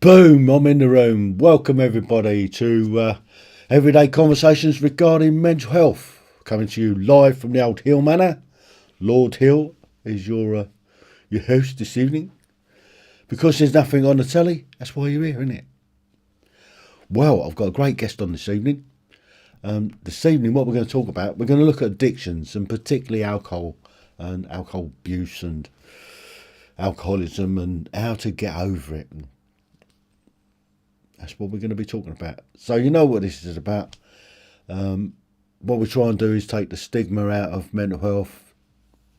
Boom, I'm in the room. Welcome everybody to Everyday Conversations regarding mental health. Coming to you live from the old Heale Manor. Lord Heale is your host this evening. Because there's nothing on the telly, that's why you're here, isn't it? Well, I've got a great guest on this evening. This evening what we're going to talk about, we're going to look at addictions and particularly alcohol and alcohol abuse and alcoholism and how to get over it. That's what we're going to be talking about. So you know what this is about. What we try and do is take the stigma out of mental health,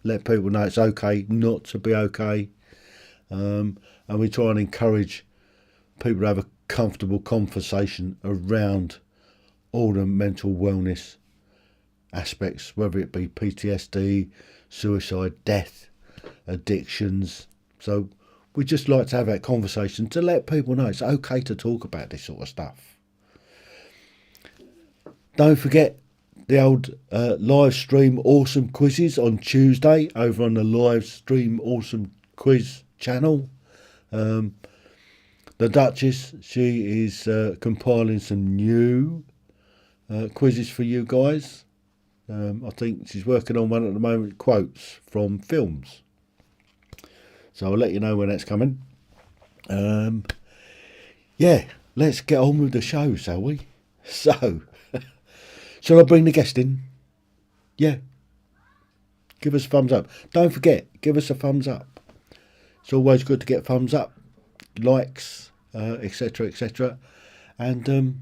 let people know it's okay not to be okay, and we try and encourage people to have a comfortable conversation around all the mental wellness aspects, whether it be PTSD, suicide, death, addictions. So we just like to have that conversation to let people know it's okay to talk about this sort of stuff. Don't forget the old live stream awesome quizzes on Tuesday over on the live stream awesome quiz channel. The Duchess, she is compiling some new quizzes for you guys. I think she's working on one at the moment, quotes from films. So I'll let you know when that's coming. Yeah, let's get on with the show, shall we? So, shall I bring the guest in? Yeah. Give us a thumbs up. Don't forget, give us a thumbs up. It's always good to get thumbs up, likes, etc., etc. And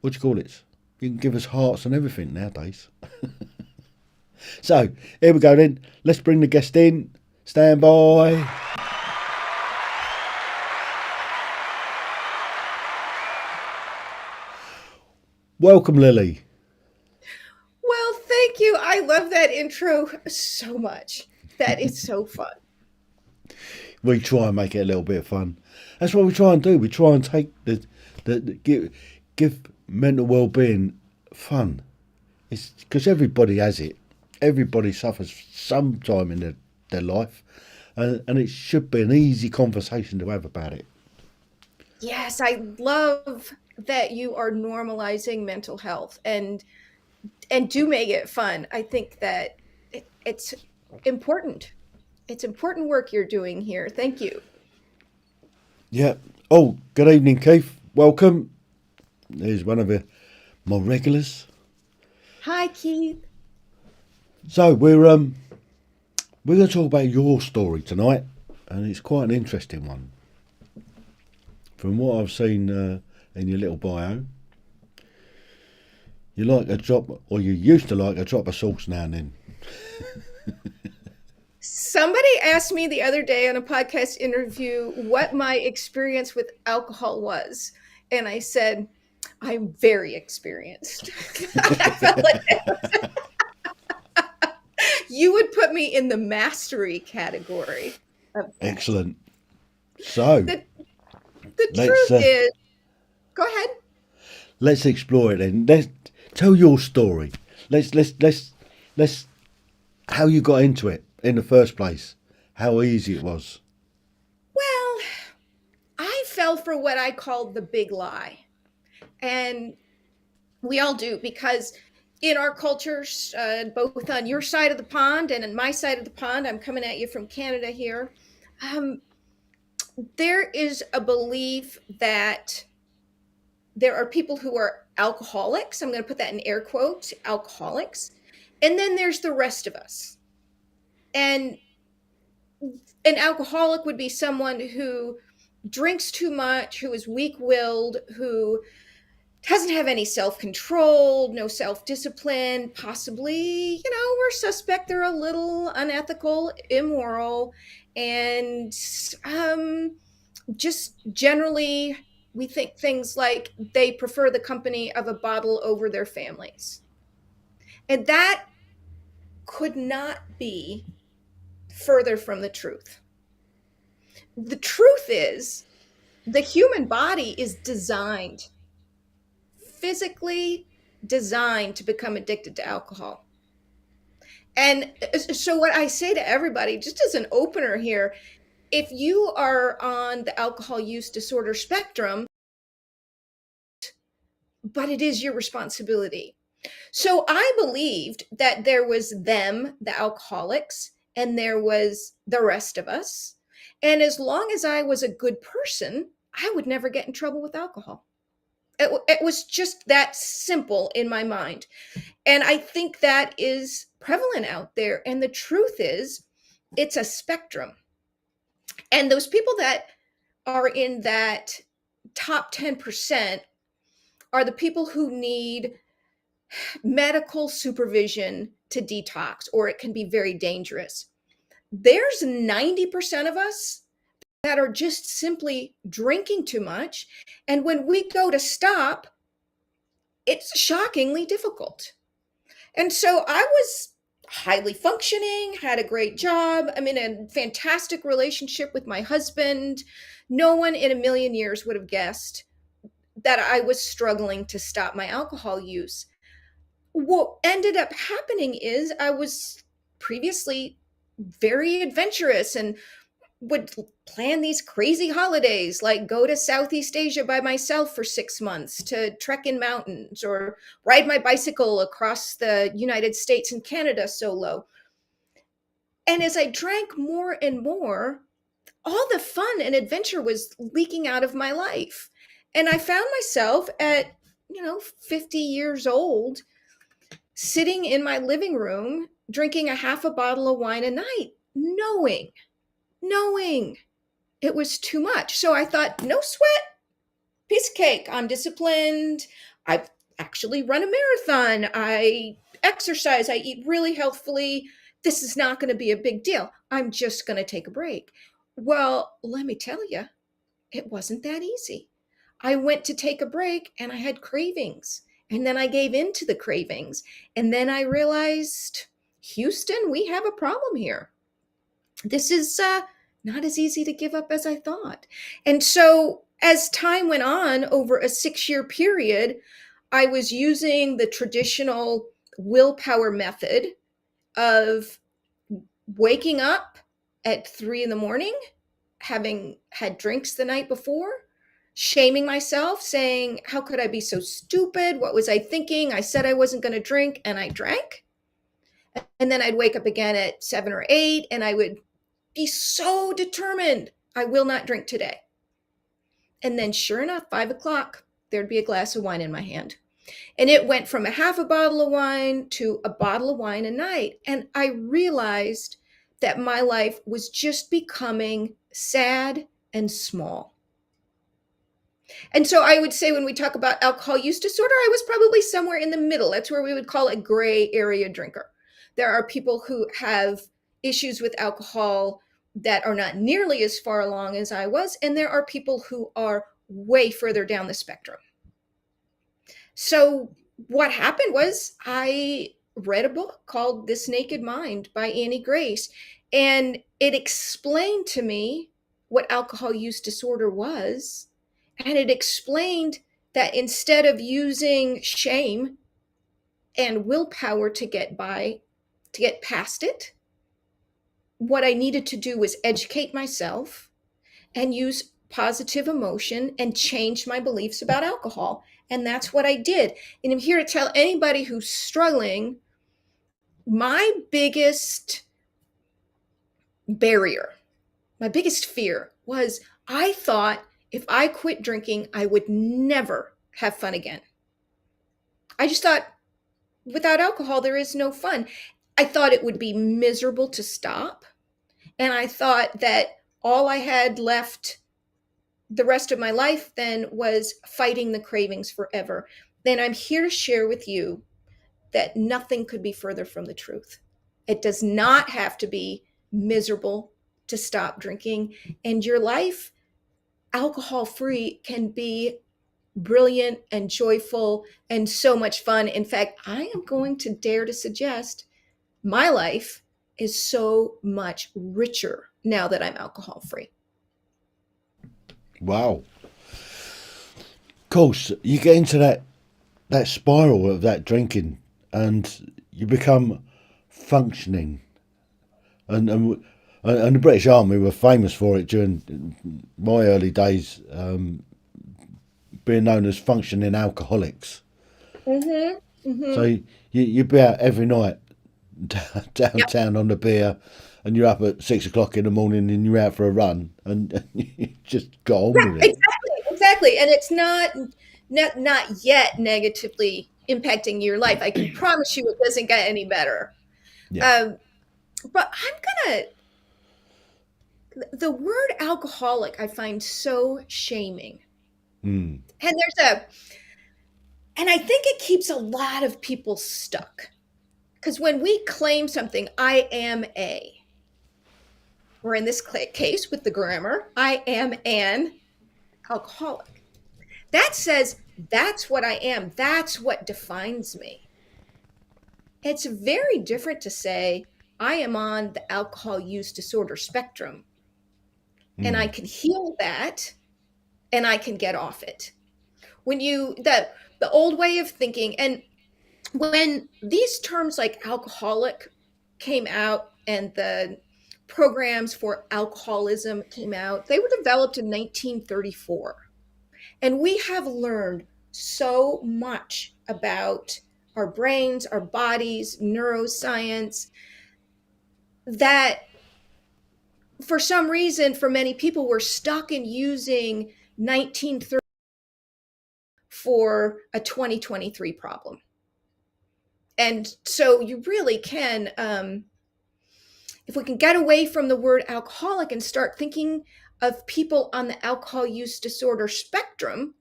what do you call it? You can give us hearts and everything nowadays. So, here we go then. Let's bring the guest in. Stand by. Welcome, Lily. Well, thank you. I love that intro so much. That is so fun. We try and make it a little bit of fun. That's what we try and do. We try and take give mental well-being fun. It's because everybody has it. Everybody suffers sometime in their life, and it should be an easy conversation to have about it. Yes, I love that you are normalizing mental health and do make it fun. I think that it's important. It's important work you're doing here. Thank you. Yeah. Oh, good evening, Keith. Welcome. There's one of my regulars. Hi, Keith. So we're going to talk about your story tonight, and it's quite an interesting one. From what I've seen in your little bio, you like a drop, or you used to like a drop of sauce now and then. Somebody asked me the other day on a podcast interview what my experience with alcohol was. And I said, I'm very experienced. I felt like you would put me in the mastery category of that. Excellent. So The let's truth is, go ahead. let's explore it then. Let's tell your story. Let's how you got into it in the first place. How easy it was. Well, I fell for what I called the big lie. And we all do because in our cultures, both on your side of the pond and on my side of the pond, I'm coming at you from Canada here. Um, there is a belief that there are people who are alcoholics. I'm going to put that in air quotes, alcoholics. And then there's the rest of us. And an alcoholic would be someone who drinks too much, who is weak-willed, who doesn't have any self-control, no self-discipline, possibly, we're suspect they're a little unethical, immoral, and just generally we think things like they prefer the company of a bottle over their families. And that could not be further from the truth. The truth is the human body is physically designed to become addicted to alcohol. And so what I say to everybody, just as an opener here, if you are on the alcohol use disorder spectrum, but it is your responsibility. So I believed that there was them, the alcoholics, and there was the rest of us. And as long as I was a good person, I would never get in trouble with alcohol. It was just that simple in my mind. And I think that is prevalent out there. And the truth is, it's a spectrum. And those people that are in that top 10% are the people who need medical supervision to detox, or it can be very dangerous. There's 90% of us that are just simply drinking too much. And when we go to stop, it's shockingly difficult. And so I was highly functioning, had a great job. I'm in a fantastic relationship with my husband. No one in a million years would have guessed that I was struggling to stop my alcohol use. What ended up happening is I was previously very adventurous and would plan these crazy holidays, like go to Southeast Asia by myself for 6 months to trek in mountains or ride my bicycle across the United States and Canada solo. And as I drank more and more, all the fun and adventure was leaking out of my life. And I found myself at, 50 years old, sitting in my living room, drinking a half a bottle of wine a night, knowing it was too much. So I thought, no sweat, piece of cake. I'm disciplined. I've actually run a marathon. I exercise. I eat really healthfully. This is not going to be a big deal. I'm just going to take a break. Well, let me tell you, it wasn't that easy. I went to take a break and I had cravings. And then I gave in to the cravings. And then I realized, Houston, we have a problem here. This is not as easy to give up as I thought. And so as time went on over a 6-year period, I was using the traditional willpower method of waking up at 3 a.m, having had drinks the night before, shaming myself, saying, how could I be so stupid? What was I thinking? I said I wasn't going to drink and I drank. And then I'd wake up again at 7 or 8 and I would be so determined, I will not drink today. And then sure enough, 5 o'clock, there'd be a glass of wine in my hand. And it went from a half a bottle of wine to a bottle of wine a night. And I realized that my life was just becoming sad and small. And so I would say when we talk about alcohol use disorder, I was probably somewhere in the middle. That's where we would call a gray area drinker. There are people who have issues with alcohol that are not nearly as far along as I was, and there are people who are way further down the spectrum. So what happened was I read a book called This Naked Mind by Annie Grace, and it explained to me what alcohol use disorder was, and it explained that instead of using shame and willpower to get past it, what I needed to do was educate myself and use positive emotion and change my beliefs about alcohol. And that's what I did. And I'm here to tell anybody who's struggling, my biggest barrier, my biggest fear was I thought if I quit drinking, I would never have fun again. I just thought without alcohol, there is no fun. I thought it would be miserable to stop. And I thought that all I had left the rest of my life then was fighting the cravings forever. Then I'm here to share with you that nothing could be further from the truth. It does not have to be miserable to stop drinking. And your life, alcohol-free, can be brilliant and joyful and so much fun. In fact, I am going to dare to suggest my life is so much richer now that I'm alcohol-free. Wow. Of course, you get into that spiral of that drinking and you become functioning. And And the British Army were famous for it during my early days, being known as functioning alcoholics. Mm-hmm. So Mm-hmm. you'd be out every night Yep. downtown on the beer, and you're up at 6 o'clock in the morning and you're out for a run, and you just got on Yeah, with it. exactly, exactly. And it's not yet negatively impacting your life. I can promise you it doesn't get any better. Yeah. Um, but the word alcoholic I find so shaming. Mm. And and I think it keeps a lot of people stuck. Because when we claim something, I am or in this case with the grammar, I am an alcoholic. That says that's what I am. That's what defines me. It's very different to say I am on the alcohol use disorder spectrum and I Mm. can heal that and I can get off it. When the old way of thinking, and when these terms like alcoholic came out and the programs for alcoholism came out, they were developed in 1934. And we have learned so much about our brains, our bodies, neuroscience, that for some reason, for many people, we're stuck in using 1930 for a 2023 problem. And so you really can, if we can get away from the word alcoholic and start thinking of people on the alcohol use disorder spectrum,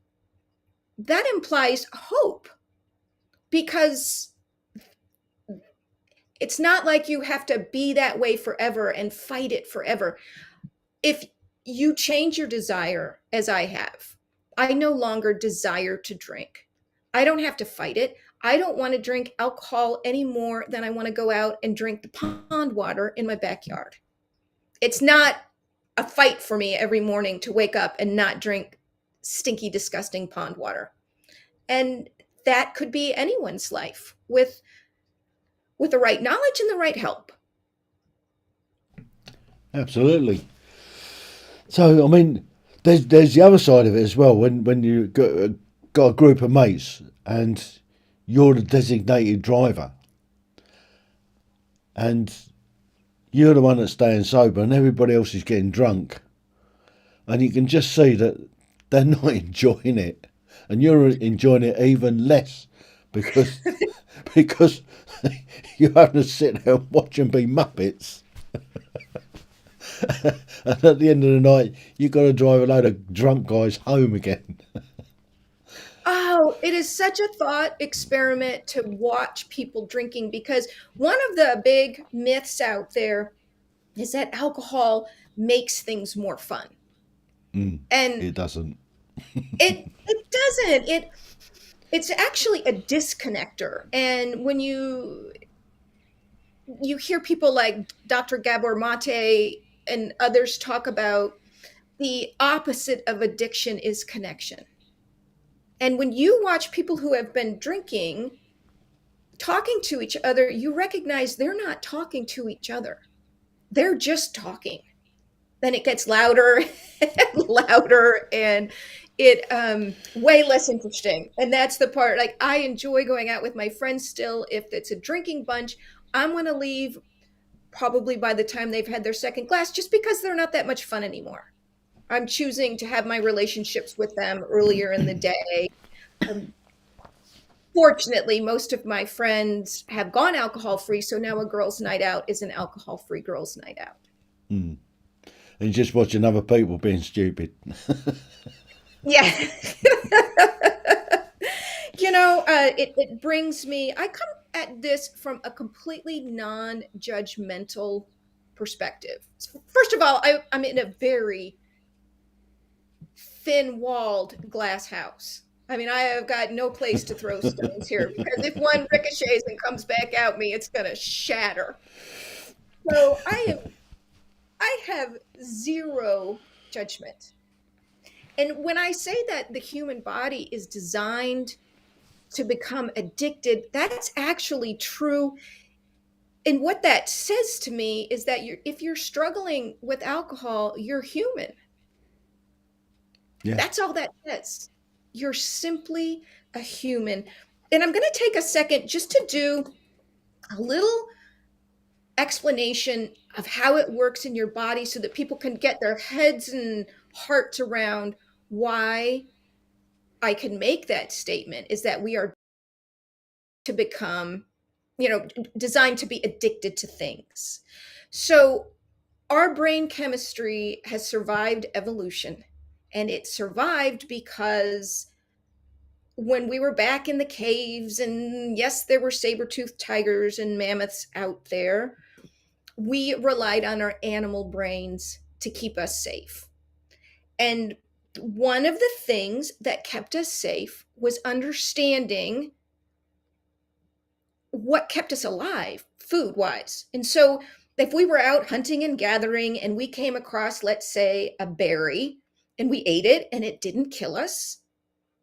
that implies hope, because it's not like you have to be that way forever and fight it forever. If you change your desire, as I have, I no longer desire to drink. I don't have to fight it. I don't want to drink alcohol any more than I want to go out and drink the pond water in my backyard. It's not a fight for me every morning to wake up and not drink stinky, disgusting pond water. And that could be anyone's life with the right knowledge and the right help. Absolutely. So I mean, there's the other side of it as well. When you got a group of mates and you're the designated driver, and you're the one that's staying sober, and everybody else is getting drunk, and you can just see that they're not enjoying it, and you're enjoying it even less because because you're having to sit there and watch them be muppets, and at the end of the night, you've got to drive a load of drunk guys home again. Oh, it is such a thought experiment to watch people drinking, because one of the big myths out there is that alcohol makes things more fun. Mm, And it doesn't. it doesn't. It's actually a disconnector. And when you hear people like Dr. Gabor Mate and others talk about the opposite of addiction is connection. And when you watch people who have been drinking talking to each other, you recognize they're not talking to each other. They're just talking. Then it gets louder and louder, and it way less interesting. And that's the part, like, I enjoy going out with my friends still. If it's a drinking bunch, I'm going to leave probably by the time they've had their second glass, just because they're not that much fun anymore. I'm choosing to have my relationships with them earlier in the day. um, Fortunately, most of my friends have gone alcohol free, so now a girls' night out is an alcohol free girls' night out. Mm. And just watching other people being stupid. Yeah. It brings me, I come at this from a completely non judgmental perspective. First of all, I'm in a very thin walled glass house. I mean, I have got no place to throw stones here, because if one ricochets and comes back at me, it's going to shatter. So I have zero judgment. And when I say that the human body is designed to become addicted, that's actually true. And what that says to me is that if you're struggling with alcohol, you're human. Yeah. That's all that says. You're simply a human. And I'm going to take a second just to do a little explanation of how it works in your body so that people can get their heads and hearts around why I can make that statement is that we are to become, designed to be addicted to things. So our brain chemistry has survived evolution, and it survived because when we were back in the caves, and yes, there were saber-toothed tigers and mammoths out there, we relied on our animal brains to keep us safe. And one of the things that kept us safe was understanding what kept us alive food wise. And so if we were out hunting and gathering and we came across, let's say, a berry and we ate it and it didn't kill us,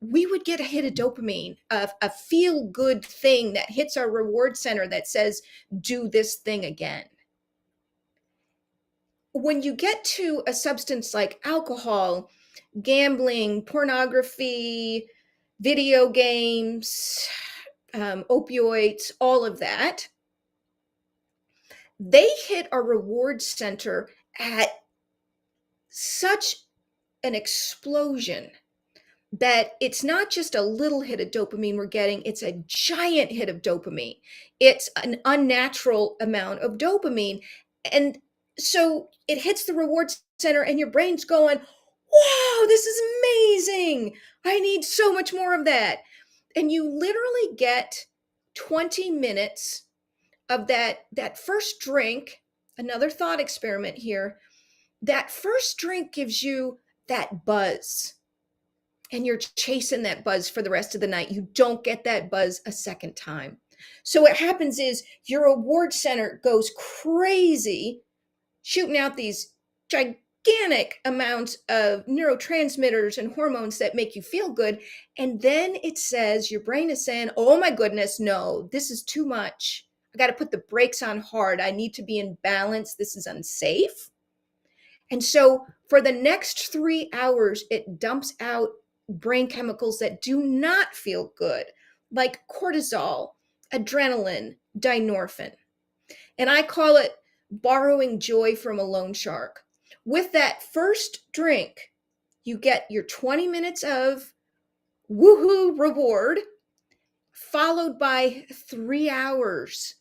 we would get a hit of dopamine, a feel good thing that hits our reward center that says, do this thing again. When you get to a substance like alcohol, gambling, pornography, video games, opioids, all of that, they hit our reward center at such an explosion that it's not just a little hit of dopamine we're getting, it's a giant hit of dopamine. It's an unnatural amount of dopamine. And so it hits the reward center, and your brain's going, wow, this is amazing. I need so much more of that. And you literally get 20 minutes of that first drink. Another thought experiment here. That first drink gives you that buzz, and you're chasing that buzz for the rest of the night. You don't get that buzz a second time. So what happens is your reward center goes crazy, shooting out these gigantic amounts of neurotransmitters and hormones that make you feel good. And then it says, your brain is saying, oh my goodness, no, this is too much. I got to put the brakes on hard. I need to be in balance. This is unsafe. And so for the next 3 hours, it dumps out brain chemicals that do not feel good, like cortisol, adrenaline, dynorphin. And I call it borrowing joy from a loan shark. With that first drink, you get your 20 minutes of woohoo reward, followed by 3 hours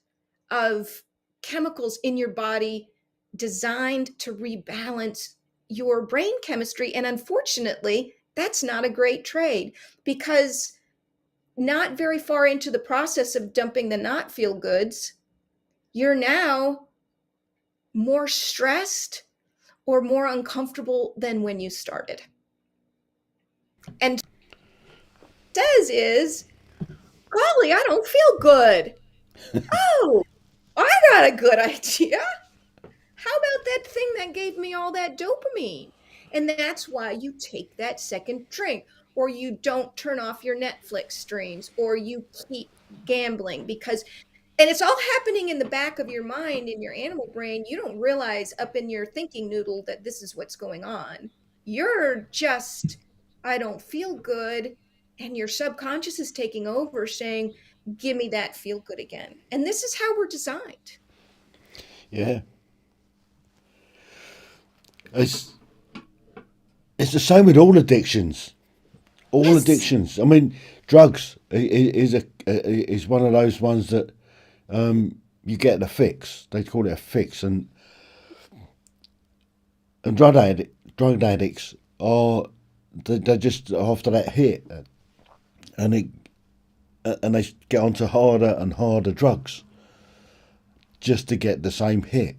of chemicals in your body designed to rebalance your brain chemistry. And unfortunately, that's not a great trade, because not very far into the process of dumping the not feel goods, you're now more stressed or more uncomfortable than when you started. And says is, golly, I don't feel good. Oh, I got a good idea. How about that thing that gave me all that dopamine? And that's why you take that second drink, or you don't turn off your Netflix streams, or you keep gambling, because, and it's all happening in the back of your mind, in your animal brain. You don't realize up in your thinking noodle that this is what's going on. You're just, I don't feel good. And your subconscious is taking over saying, give me that feel good again. And this is how we're designed. Yeah. It's it's the same with all addictions. All Yes. addictions. I mean, drugs is one of those ones that you get a fix. They call it a fix, and drug addicts are they're just after that hit, and it and they get onto harder and harder drugs just to get the same hit.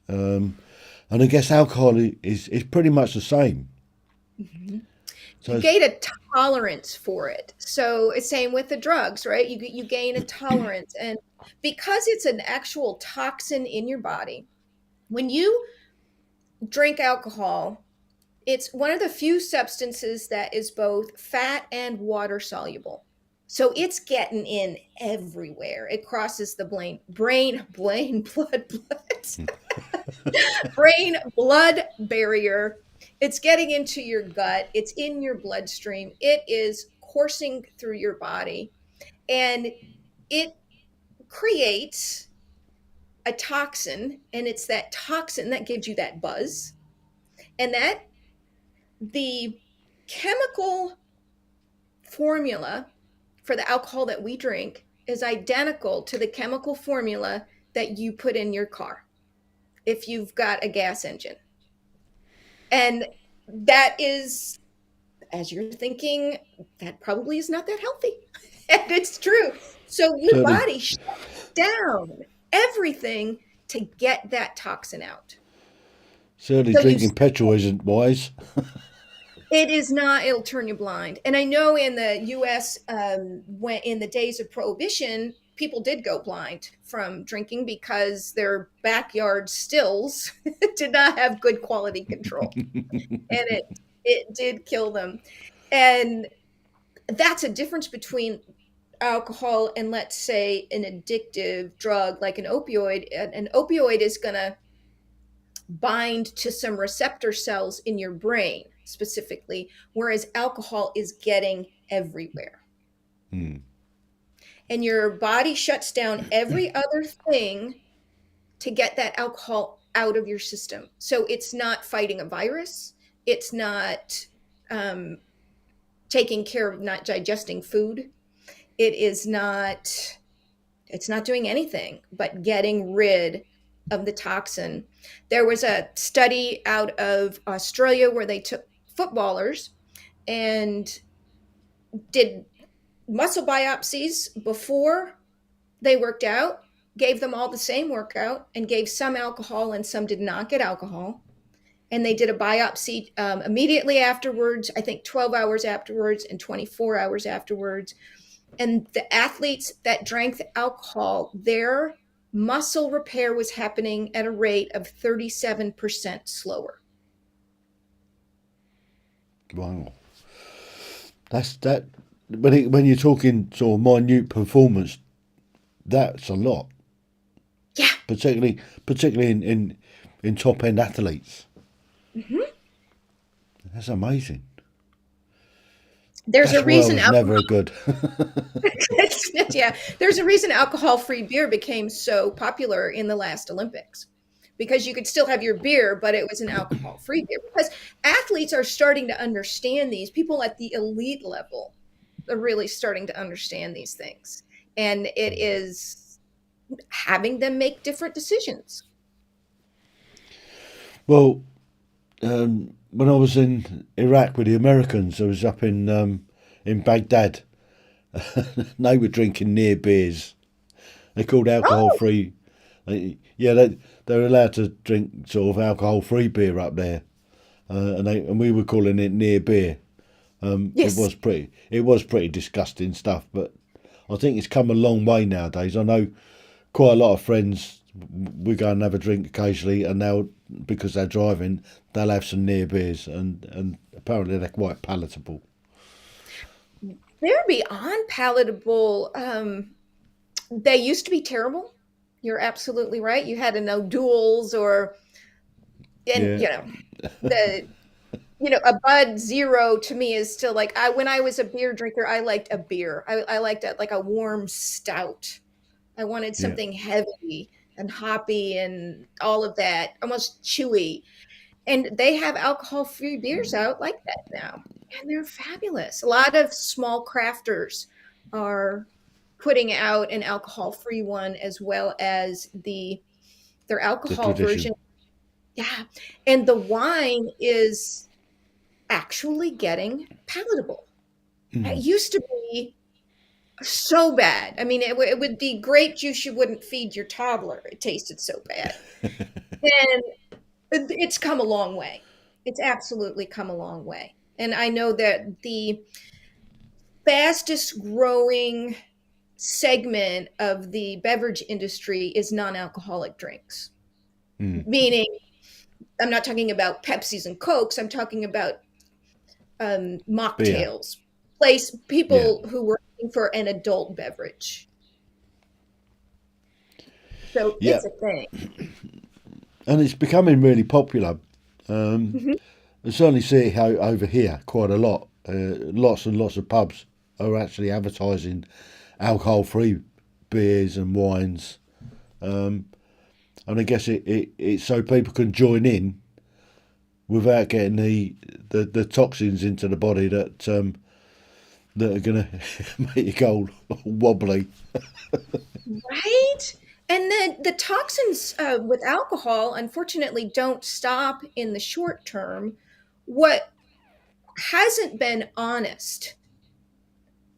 And I guess alcohol is pretty much the same. Mhm. So You it's, gain a tolerance for it. So it's same with the drugs, right? You gain a tolerance, and because it's an actual toxin in your body, when you drink alcohol, it's one of the few substances that is both fat and water soluble. So it's getting in everywhere. It crosses the brain blood barrier. It's getting into your gut. It's in your bloodstream. It is coursing through your body, and it creates a toxin, and it's that toxin that gives you that buzz, and that the chemical formula for the alcohol that we drink is identical to the chemical formula that you put in your car if you've got a gas engine. And that is, as you're thinking, that probably is not that healthy. And it's true. So your Certainly, body shuts down everything to get that toxin out. certainly So you drinking petrol isn't wise. It is not. It'll turn you blind. And I know in the U.S., when in the days of Prohibition, people did go blind from drinking because their backyard stills did not have good quality control, and it did kill them. And that's a difference between alcohol and, let's say, an addictive drug like an opioid. An opioid is going to bind to some receptor cells in your brain specifically, whereas alcohol is getting everywhere. Hmm. And your body shuts down every other thing to get that alcohol out of your system. So it's not fighting a virus, it's not um, taking care of not digesting food, it is not it's not doing anything but getting rid of the toxin. There was a study out of Australia where they took footballers and did muscle biopsies before they worked out, gave them all the same workout, and gave some alcohol and some did not get alcohol. And they did a biopsy immediately afterwards, I think 12 hours afterwards and 24 hours afterwards. And the athletes that drank the alcohol, their muscle repair was happening at a rate of 37% slower. Wow, that's that. When you're talking sort of minute performance, that's a lot, Yeah. particularly in top end athletes. Mm-hmm. That's amazing. There's a That's why I reason was never a good. yeah, there's a reason alcohol-free beer became so popular in the last Olympics, because you could still have your beer, but it was an alcohol-free beer. Because athletes are starting to understand these. People at the elite level are really starting to understand these things, and it is having them make different decisions. Well, when I was in Iraq with the Americans, I was up in Baghdad. They were drinking near beers. They called alcohol Oh, free. Yeah, they're allowed to drink sort of alcohol free beer up there, and we were calling it near beer. yes. It was pretty disgusting stuff, but I think it's come a long way nowadays. I know quite a lot of friends. We go and have a drink occasionally, and now because they're driving, they'll have some near beers, and apparently they're quite palatable. They're beyond palatable. They used to be terrible. You're absolutely right. You had to know duels or, and Yeah, the a Bud Zero to me is still like, when I was a beer drinker, I liked a beer. I liked it like a warm stout. I wanted yeah. something heavy and hoppy and all of that, almost chewy. And they have alcohol-free beers out like that now, and they're fabulous. A lot of small crafters are putting out an alcohol-free one as well as their The alcohol version. tradition. Yeah, and the wine is actually getting palatable. It Mm. used to be so bad. I mean, it would be grape juice you wouldn't feed your toddler. It tasted so bad. And it's come a long way. It's absolutely come a long way. And I know that the fastest growing segment of the beverage industry is non-alcoholic drinks. Mm. Meaning, I'm not talking about Pepsis and Cokes. I'm talking about Beer. mocktails. Yeah. People who were looking for an adult beverage. So Yeah, it's a thing. and it's becoming really popular. Mhm. I certainly see it over here quite a lot. Lots and lots of pubs are actually advertising alcohol-free beers and wines, and I guess it's so people can join in without getting the toxins into the body that are going to make you go wobbly. Right? And then the toxins with alcohol, unfortunately, don't stop in the short term. What hasn't been honest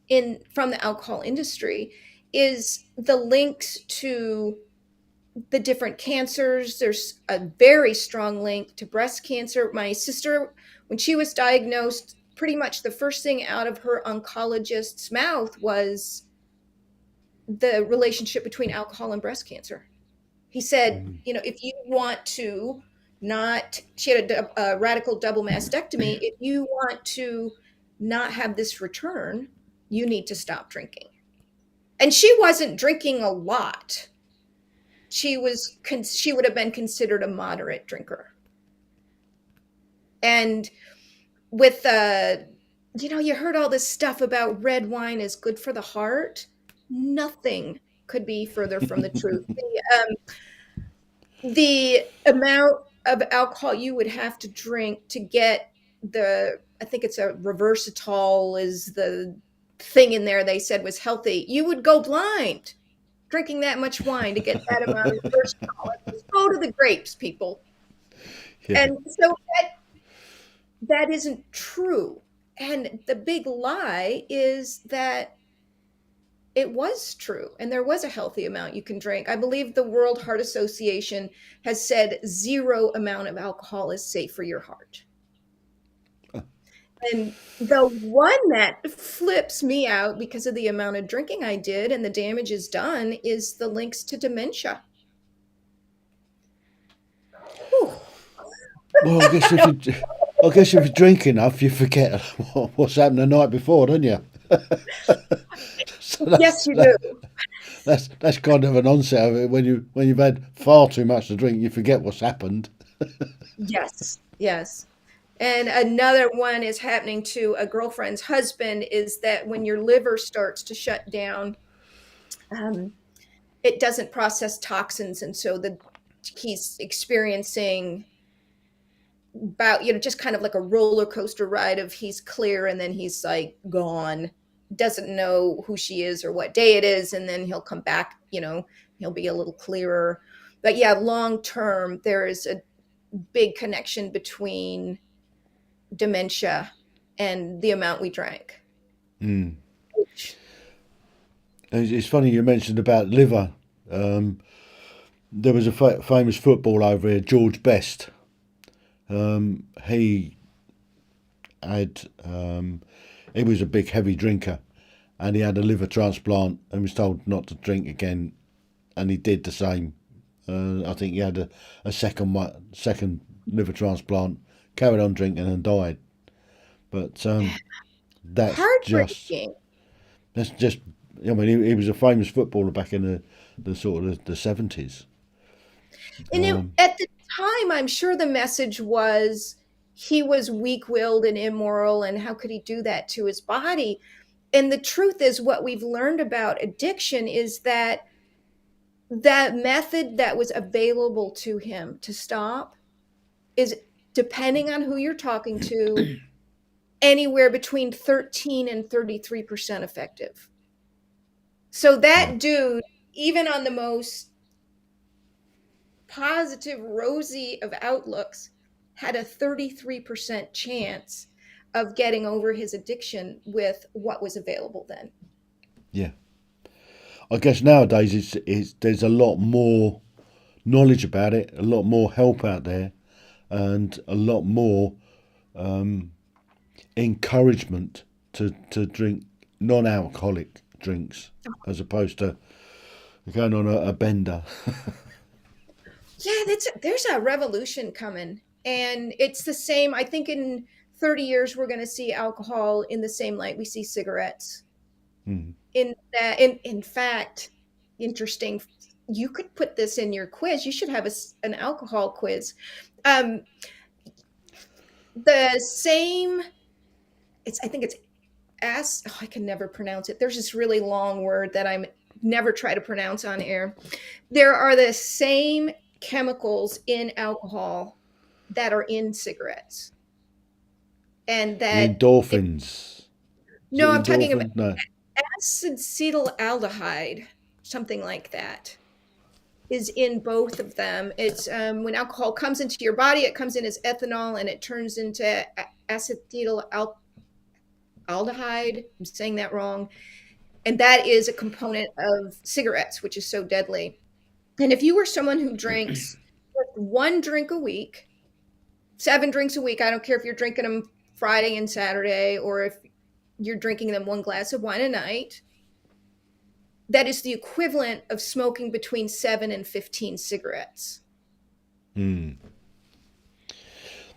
in from the alcohol industry is the links to the different cancers. There's a very strong link to breast cancer. My sister, when she was diagnosed, pretty much the first thing out of her oncologist's mouth was the relationship between alcohol and breast cancer. He said, if you want to not, she had a radical double mastectomy. If you want to not have this return, you need to stop drinking. And she wasn't drinking a lot. She would have been considered a moderate drinker. And with you heard all this stuff about red wine is good for the heart. Nothing could be further from the truth. The amount of alcohol you would have to drink to get I think it's a reversatol is the thing in there they said was healthy. You would go blind drinking that much wine to get that amount of reversatol. Just go to the grapes, people. Yeah. And so that isn't true. And the big lie is that it was true and there was a healthy amount you can drink. I believe the World Heart Association has said 0 amount of alcohol is safe for your heart. And the one that flips me out because of the amount of drinking I did and the damage is done is the links to dementia. Whew. Well, I guess if you drink enough, you forget what's happened the night before, don't you? So Yes, you do. that's kind of an onset of it. When you've had far too much to drink, you forget what's happened. Yes, yes. And another one is happening to a girlfriend's husband is that when your liver starts to shut down, um, it doesn't process toxins, and so he's experiencing about just kind of like a roller coaster ride of he's clear and then he's like gone, doesn't know who she is or what day it is, and then he'll come back, he'll be a little clearer. But yeah, long term there is a big connection between dementia and the amount we drank. Mm. It's funny you mentioned about liver. There was a famous footballer over here, George Best. He had he was a big heavy drinker, and he had a liver transplant and was told not to drink again, and he did the same. I think he had a second liver transplant, carried on drinking and died. But that's just Heartbreaking. that's just. I mean, he was a famous footballer back in the sort of the 70s. And at the time, I'm sure the message was he was weak willed and immoral, and how could he do that to his body? And the truth is, what we've learned about addiction is that that method that was available to him to stop is, depending on who you're talking to, anywhere between 13 and 33% effective. So Yeah. that dude, even on the most positive, rosy of outlooks, had a 33% chance of getting over his addiction with what was available then. Yeah. I guess nowadays there's a lot more knowledge about it, a lot more help out there, and a lot more encouragement to drink non-alcoholic drinks as opposed to going on a bender. Yeah, there's a revolution coming. And it's the same. I think in 30 years, we're going to see alcohol in the same light we see cigarettes. Mm. In fact, interesting. You could put this in your quiz. You should have an alcohol quiz. Um, the same. I think it's I can never pronounce it. There's this really long word that I'm never try to pronounce on air. There are the same chemicals in alcohol that are in cigarettes, and The that endorphins. Is no, it I'm talking about endorphin? No. acetaldehyde, something like that, is in both of them. It's when alcohol comes into your body, it comes in as ethanol, and it turns into acetaldehyde. I'm saying that wrong, and that is a component of cigarettes, which is so deadly. And if you were someone who drinks one drink a week, 7 drinks a week, I don't care if you're drinking them Friday and Saturday, or if you're drinking them 1 glass of wine a night, that is the equivalent of smoking between 7 and 15 cigarettes. I mean,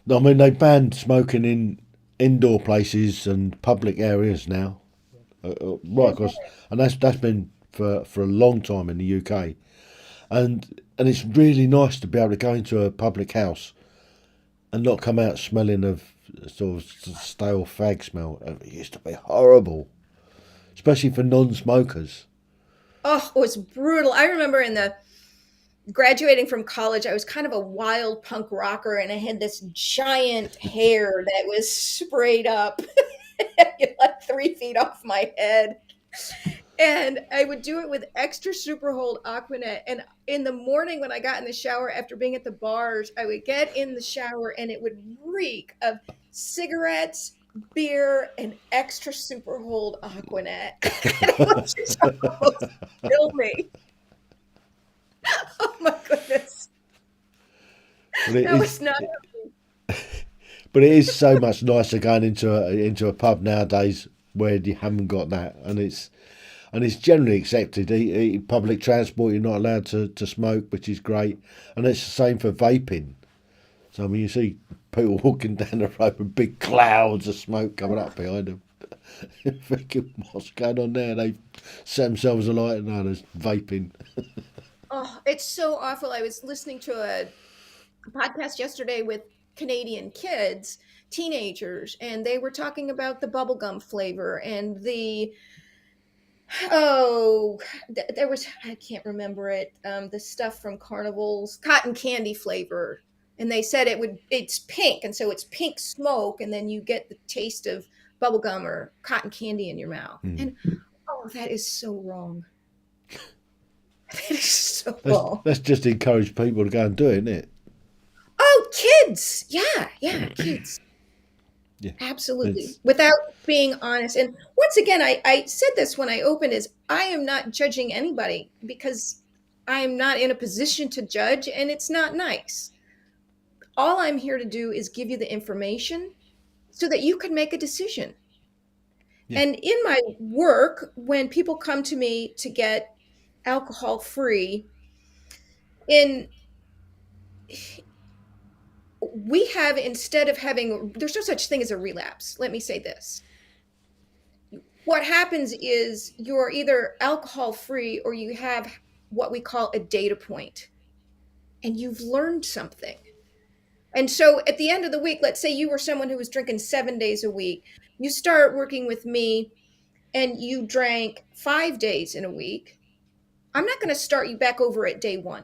they banned smoking in indoor places and public areas now, right? Cause, and that's been for a long time in the UK, and it's really nice to be able to go into a public house and not come out smelling of sort of stale fag smell. It used to be horrible, especially for non-smokers. Oh, it was brutal. I remember in the graduating from college, I was kind of a wild punk rocker, and I had this giant hair that was sprayed up like 3 feet off my head. And I would do it with extra super hold Aquanet. And in the morning when I got in the shower after being at the bars, I would get in the shower and it would reek of cigarettes, beer, and extra super hold Aquanet. And it would just almost kill me. Oh my goodness. But it That was is, not but it is so much nicer going into a pub nowadays where you haven't got that, and it's generally accepted. Public transport, you're not allowed to smoke, which is great, and it's the same for vaping. So I mean, you see people walking down the road with big clouds of smoke coming up behind them. Thinking, what's going on there? They set themselves alight. No, there's vaping. oh, it's so awful. I was listening to a podcast yesterday with Canadian kids, teenagers, and they were talking about the bubblegum flavor and oh, there was, I can't remember it, the stuff from Carnival's cotton candy flavor. And they said it's pink, and so it's pink smoke, and then you get the taste of bubblegum or cotton candy in your mouth. Mm. And oh, that is so wrong. That is so Let's wrong. let's just encourage people to go and do it, isn't it? Oh, kids. Yeah, kids. Yeah, Absolutely. it's Without being honest. And once again, I said this when I opened is I am not judging anybody because I am not in a position to judge and it's not nice. All I'm here to do is give you the information so that you can make a decision. yeah, And in my work, when people come to me to get alcohol free, in we have instead of having there's no such thing as a relapse. Let me say this. What happens is you're either alcohol free or you have what we call a data point and you've learned something. And so at the end of the week, let's say you were someone who was drinking 7 days a week, you start working with me and you drank 5 days in a week. I'm not going to start you back over at day one.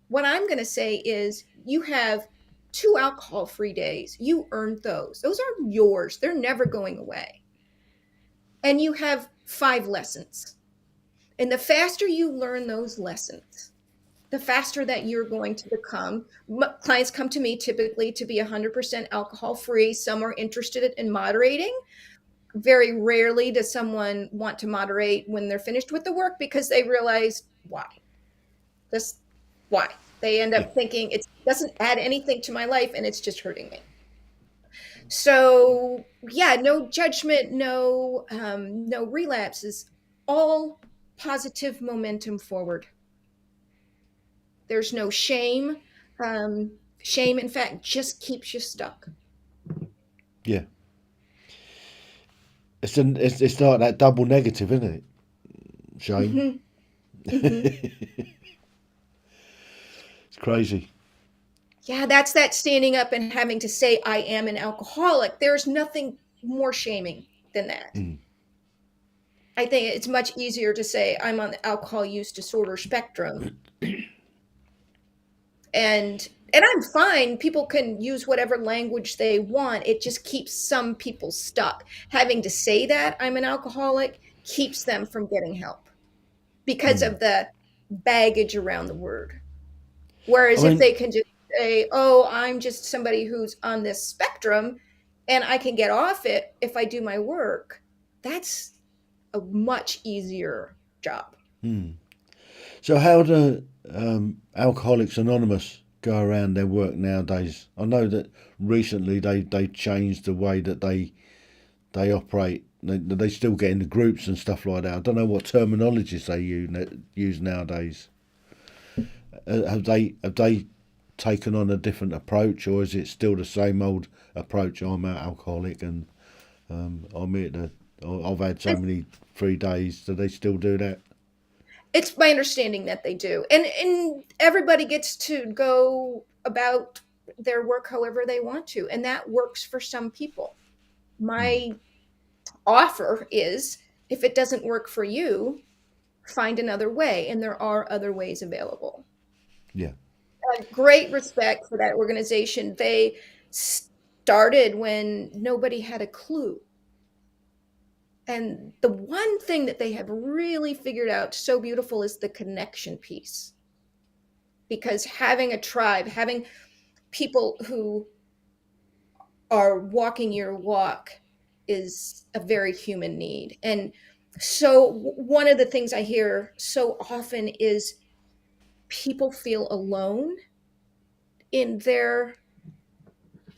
What I'm going to say is you have 2 alcohol free days. You earned those. Those are yours. They're never going away. And you have 5 lessons. And the faster you learn those lessons, the faster that you're going to become. Clients come to me typically to be 100% alcohol free. Some are interested in moderating. Very rarely does someone want to moderate when they're finished with the work because they realize why. This why. They end yeah. up thinking it doesn't add anything to my life and it's just hurting me. So yeah, no judgment, no relapses, all positive momentum forward. There's no shame. Shame, in fact, just keeps you stuck. Yeah. It's like that double negative, isn't it? Shame. Hmm. Hmm. It's crazy. Yeah, that's that standing up and having to say, I am an alcoholic. There's nothing more shaming than that. Mm. I think it's much easier to say, I'm on the alcohol use disorder spectrum. And I'm fine. People can use whatever language they want. It just keeps some people stuck. Having to say that I'm an alcoholic keeps them from getting help because Mm. of the baggage around the word. I Whereas if mean, they can just say, "Oh, I'm just somebody who's on this spectrum and I can get off it if I do my work," that's a much easier job. mm. So how do Alcoholics Anonymous go around their work nowadays? I know that recently they changed the way that they operate. They still get into groups and stuff like that. I don't know what terminologies they use nowadays. Have they taken on a different approach, or is it still the same old approach? I'm an alcoholic, and I'm here to. I've had so It's, many free days. Do they still do that? it's my understanding that they do. And everybody gets to go about their work however they want to, and that works for some people. Mm. My offer is if it doesn't work for you, find another way, and there are other ways available. Yeah. Great respect for that organization. They started when nobody had a clue. And the one thing that they have really figured out so beautiful is the connection piece. Because having a tribe, having people who are walking your walk is a very human need. And so, one of the things I hear so often is people feel alone in their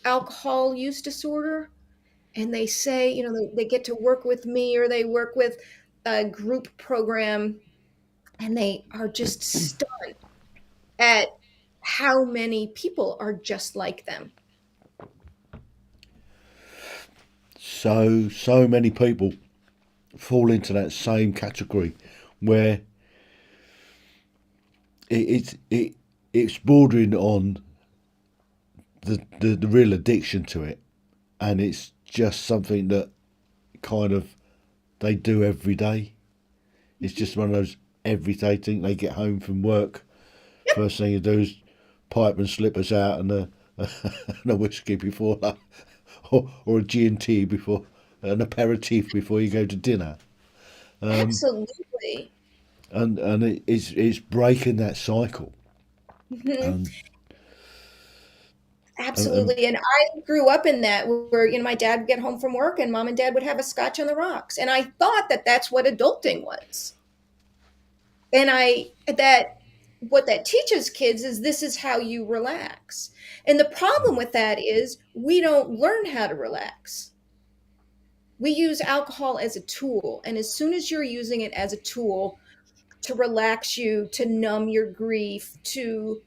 alcohol use disorder, and they say, they get to work with me or they work with a group program, and they are just stunned at how many people are just like them. So many people fall into that same category where it's bordering on the real addiction to it, and it's just something that kind of they do every day. It's just one of those everyday things. They get home from work, first thing you do is pipe and slippers out and a and a whiskey before that, or a G&T before an aperitif before you go to dinner. Absolutely. And it's breaking that cycle. Mhm. And, and Absolutely. And I grew up in that where, my dad would get home from work and mom and dad would have a scotch on the rocks. And I thought that that's what adulting was. And what that teaches kids is this is how you relax. And the problem with that is we don't learn how to relax. We use alcohol as a tool. And as soon as you're using it as a tool to relax you, to numb your grief, to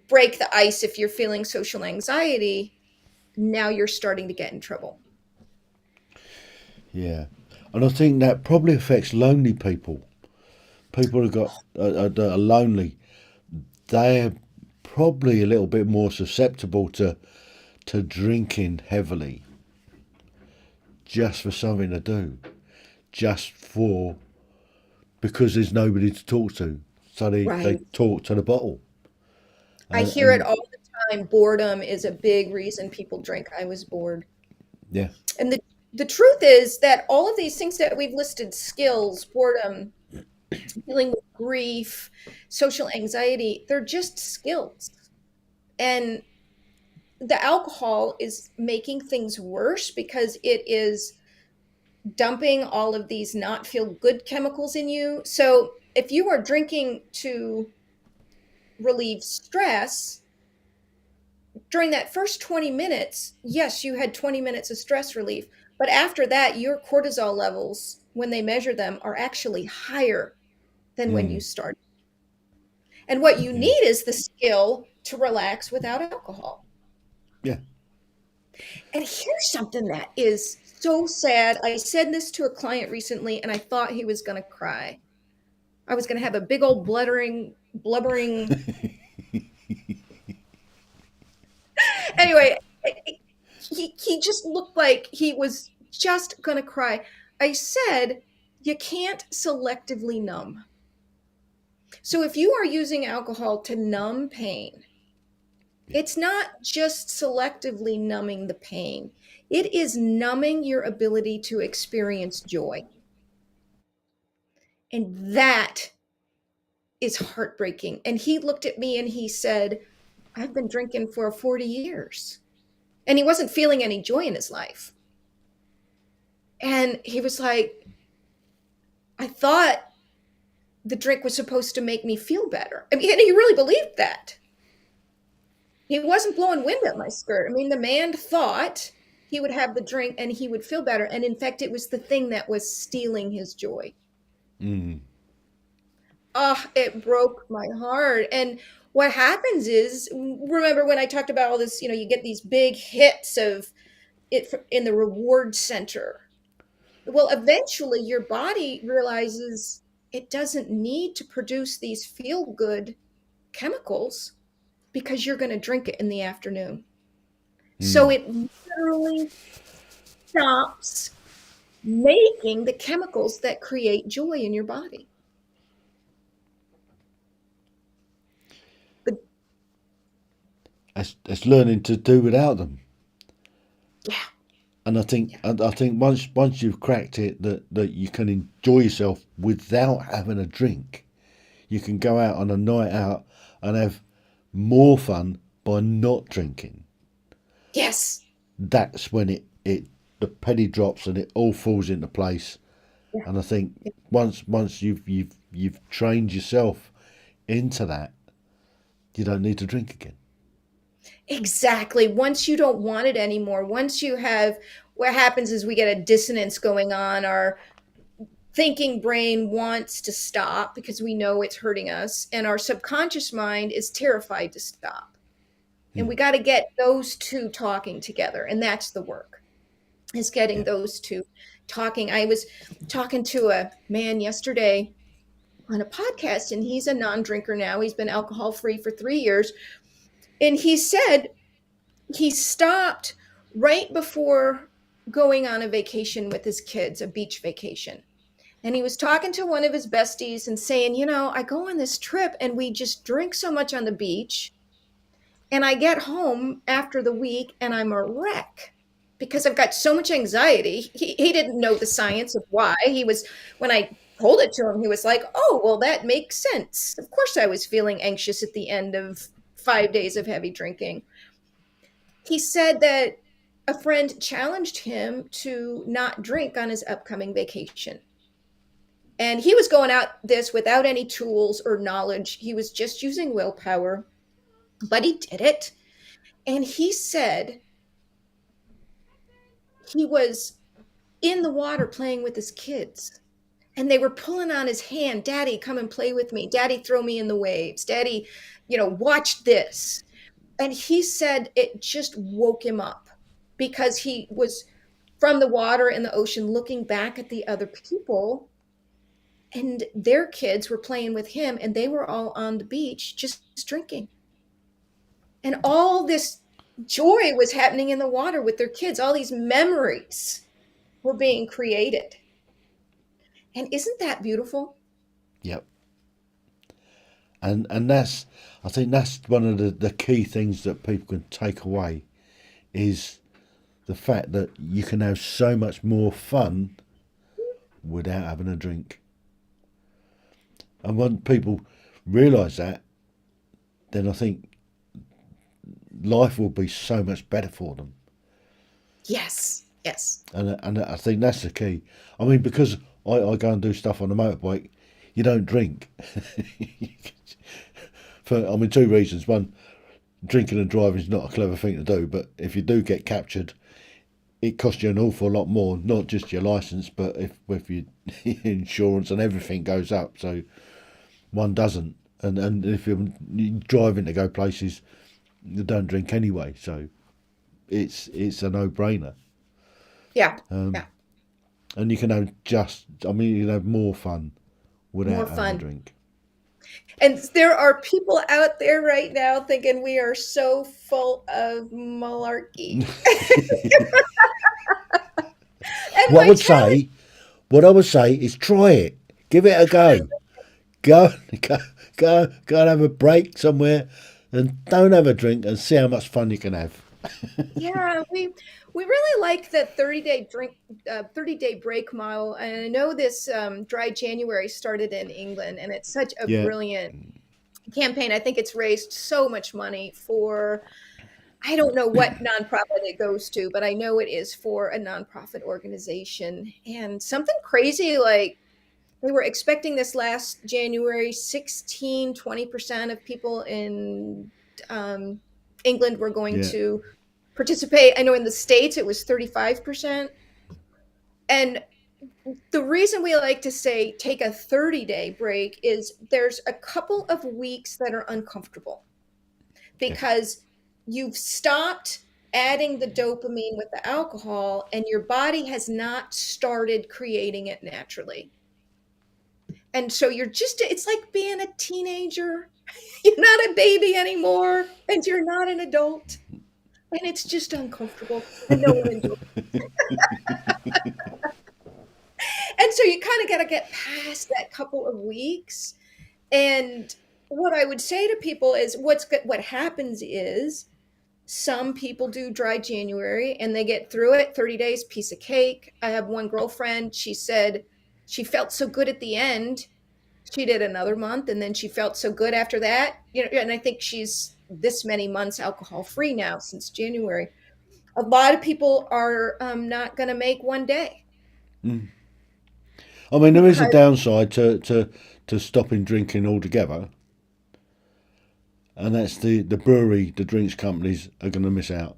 break the ice if you're feeling social anxiety, now you're starting to get in trouble. yeah, and I think that probably affects lonely people. People who got that are lonely. They're probably a little bit more susceptible to drinking heavily just for something to do, just for because there's nobody to talk to. So they Right. talk to the bottle. I And, hear it and all the time. Boredom is a big reason people drink. I was bored. yeah, And the truth is that all of these things that we've listed, skills, boredom, dealing with grief, social anxiety, they're just skills. And the alcohol is making things worse because it is dumping all of these not feel good chemicals in you. So if you are drinking to relieve stress, during that first 20 minutes, yes, you had 20 minutes of stress relief. But after that, your cortisol levels, when they measure them, are actually higher than when you mm, started. And what you yeah, need is the skill to relax without alcohol. yeah, And here's something that is so sad. I said this to a client recently, and I thought he was going to cry. I was going to have a big old blubbering. Anyway, he just looked like he was just going to cry. I said, you can't selectively numb. So if you are using alcohol to numb pain, it's not just selectively numbing the pain. It is numbing your ability to experience joy. And that is heartbreaking. And he looked at me and he said, I've been drinking for 40 years. And he wasn't feeling any joy in his life. And he was like, I thought the drink was supposed to make me feel better. I mean, and he really believed that. He wasn't blowing wind up my skirt. I mean, the man thought he would have the drink and he would feel better. And in fact, it was the thing that was stealing his joy. Oh, it broke my heart. And what happens is, remember when I talked about all this, you get these big hits of it in the reward center. Well, eventually your body realizes it doesn't need to produce these feel good chemicals because you're going to drink it in the afternoon. So it literally stops making the chemicals that create joy in your body. It's learning to do without them. Yeah. And I think once you've cracked it that you can enjoy yourself without having a drink, you can go out on a night out and have more fun by not drinking. Yes. That's when the penny drops and it all falls into place. Yeah. And I think once you've trained yourself into that, you don't need to drink again. Exactly. Once you don't want it anymore, once you have, what happens is we get a dissonance going on. Our thinking brain wants to stop because we know it's hurting us, and our subconscious mind is terrified to stop. And we got to get those two talking together, and that's the work, is getting those two talking. I was talking to a man yesterday on a podcast, and he's a non-drinker now. He's been alcohol-free for 3 years. And he said he stopped right before going on a vacation with his kids, a beach vacation. And he was talking to one of his besties and saying, I go on this trip and we just drink so much on the beach. And I get home after the week and I'm a wreck because I've got so much anxiety. He didn't know the science of why. When I told it to him, he was like, oh, well, that makes sense. Of course I was feeling anxious at the end of 5 days of heavy drinking. He said that a friend challenged him to not drink on his upcoming vacation. And he was going out this without any tools or knowledge. He was just using willpower, but he did it. And he said he was in the water playing with his kids. And they were pulling on his hand. Daddy, come and play with me. Daddy, throw me in the waves. Daddy, watch this. And he said it just woke him up because he was from the water in the ocean looking back at the other people, and their kids were playing with him, and they were all on the beach just drinking. And all this joy was happening in the water with their kids. All these memories were being created. And isn't that beautiful? Yep. And I think that's one of the key things that people can take away is the fact that you can have so much more fun without having a drink. And when people realise that, then I think life will be so much better for them. Yes. And I think that's the key. I mean, because I go and do stuff on the motorbike, you don't drink. For 2 reasons. One, drinking and driving is not a clever thing to do, but if you do get captured, it costs you an awful lot more, not just your licence, but if your insurance and everything goes up, so one doesn't. And if you're driving to go places, you don't drink anyway, so it's a no-brainer. Yeah. Um, Yeah. and you can have you can have more fun More without having a fun. drink. And there are people out there right now thinking we are so full of malarkey. And What I my would challenge, say, what I would say is try it, give it a try. go. Go, go, go and have a break somewhere, and don't have a drink, and see how much fun you can have. Yeah, we really like the 30-day 30-day break model. And I know this dry January started in England, and it's such a Yeah, brilliant campaign. I think it's raised so much money for, I don't know what nonprofit it goes to, but I know it is for a nonprofit organization. And something crazy like they were expecting this last January, 20% of people in um, England were going yeah, to participate. I know in the States it was 35%. And the reason we like to say take a 30-day break is there's a couple of weeks that are uncomfortable yeah. because you've stopped adding the dopamine with the alcohol and your body has not started creating it naturally. And so it's like being a teenager. You're not a baby anymore and you're not an adult. And it's just uncomfortable and no one enjoys it. And so you kind of got to get past that couple of weeks. And what I would say to people is what happens is some people do dry January and they get through it 30 days, piece of cake. I have one girlfriend, she said she felt so good at the end. She did another month and then she felt so good after that. And I think she's this many months alcohol free now since January. A lot of people are not going to make one day I mean, there is a because downside to stopping drinking altogether, and that's the drinks companies are going to miss out.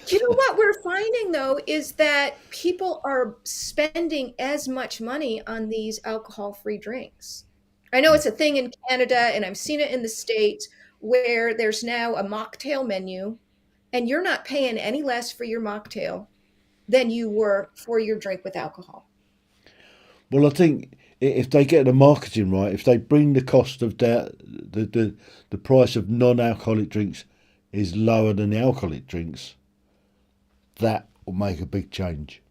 you know what we're finding though is that people are spending as much money on these alcohol-free drinks. I know Yeah, it's a thing in Canada and I've seen it in the States where there's now a mocktail menu and you're not paying any less for your mocktail than you were for your drink with alcohol. well, I think if they get the marketing right, if they bring the cost of the price of non-alcoholic drinks is lower than the alcoholic drinks, that will make a big change.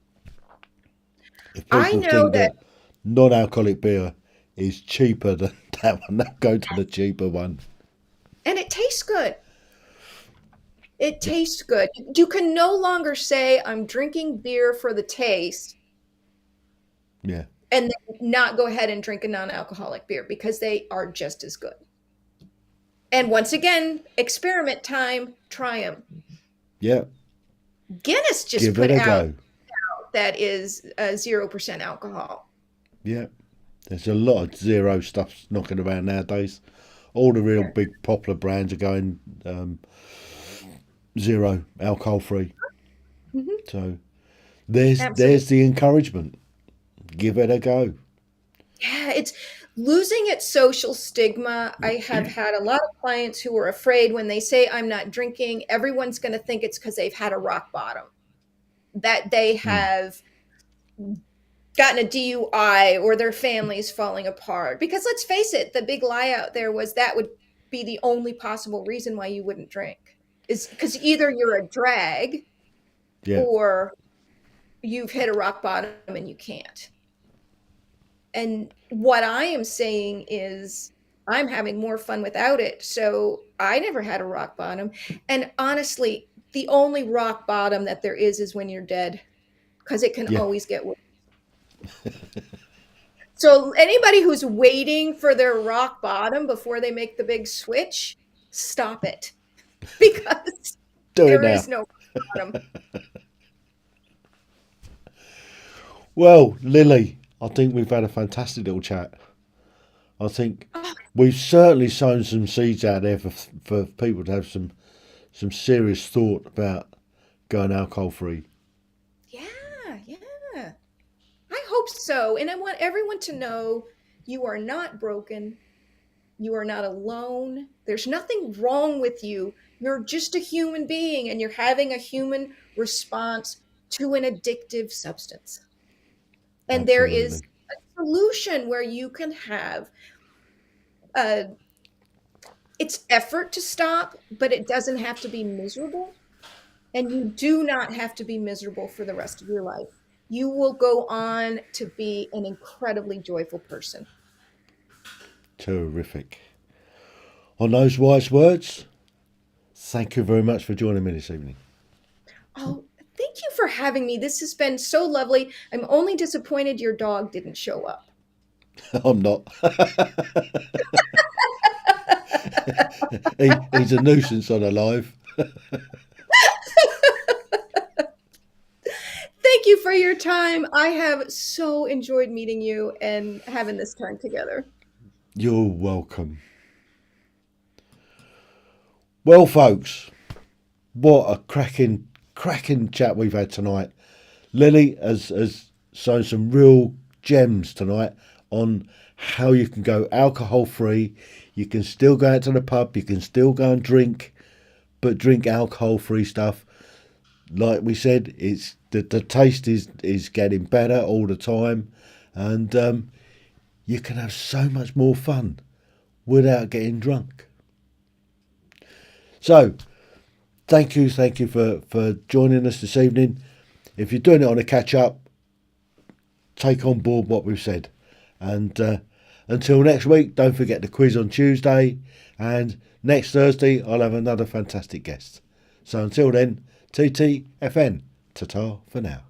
If I people know think that, that non-alcoholic beer is cheaper than that one, they'll go to the cheaper one. and it tastes good. It Yeah, tastes good. You can no longer say, I'm drinking beer for the taste yeah, and then not go ahead and drink a non-alcoholic beer because they are just as good. And once again, experiment time, try them. yeah. Guinness just Give it put a out go. that is 0% alcohol. Yeah, there's a lot of zero stuff knocking around nowadays. All the real Yeah. big popular brands are going zero alcohol free. Mhm. So there's Absolutely. the encouragement. Give it a go. Yeah, it's losing its social stigma. I have had a lot of clients who are afraid when they say, I'm not drinking, everyone's going to think it's because they've had a rock bottom, that they Mm. have gotten a DUI or their family's falling apart. Because let's face it, the big lie out there was that would be the only possible reason why you wouldn't drink is because either you're a drag Yeah, or you've hit a rock bottom and you can't. And what I am saying is I'm having more fun without it. So I never had a rock bottom. And honestly, the only rock bottom that there is when you're dead, because it can yeah. always get worse. So anybody who's waiting for their rock bottom before they make the big switch, stop it because Do it there now. is no bottom. Well, Lily, I think we've had a fantastic little chat. I think Oh, we've certainly sown some seeds out there for people to have some serious thought about going alcohol free. yeah, yeah. I hope so. And I want everyone to know you are not broken. You are not alone. There's nothing wrong with you. You're just a human being and you're having a human response to an addictive substance. And there is Absolutely. a solution where you can have uh, it's effort to stop, but it doesn't have to be miserable. And you do not have to be miserable for the rest of your life. You will go on to be an incredibly joyful person. Terrific. On those wise words, thank you very much for joining me this evening. Oh, thank you for having me. This has been so lovely. I'm only disappointed your dog didn't show up. I'm not. He's a nuisance on a live. Thank you for your time. I have so enjoyed meeting you and having this time together. You're welcome. Well, folks, what a cracking chat we've had tonight. Lily has shown some real gems tonight on how you can go alcohol free. You can still go out to the pub, you can still go and drink, but drink alcohol free stuff. Like we said, it's the taste is getting better all the time, and you can have so much more fun without getting drunk. So thank you for joining us this evening. If you're doing it on a catch up, take on board what we've said. And until next week, don't forget the quiz on Tuesday. And next Thursday, I'll have another fantastic guest. So until then, TTFN. Ta-ta for now.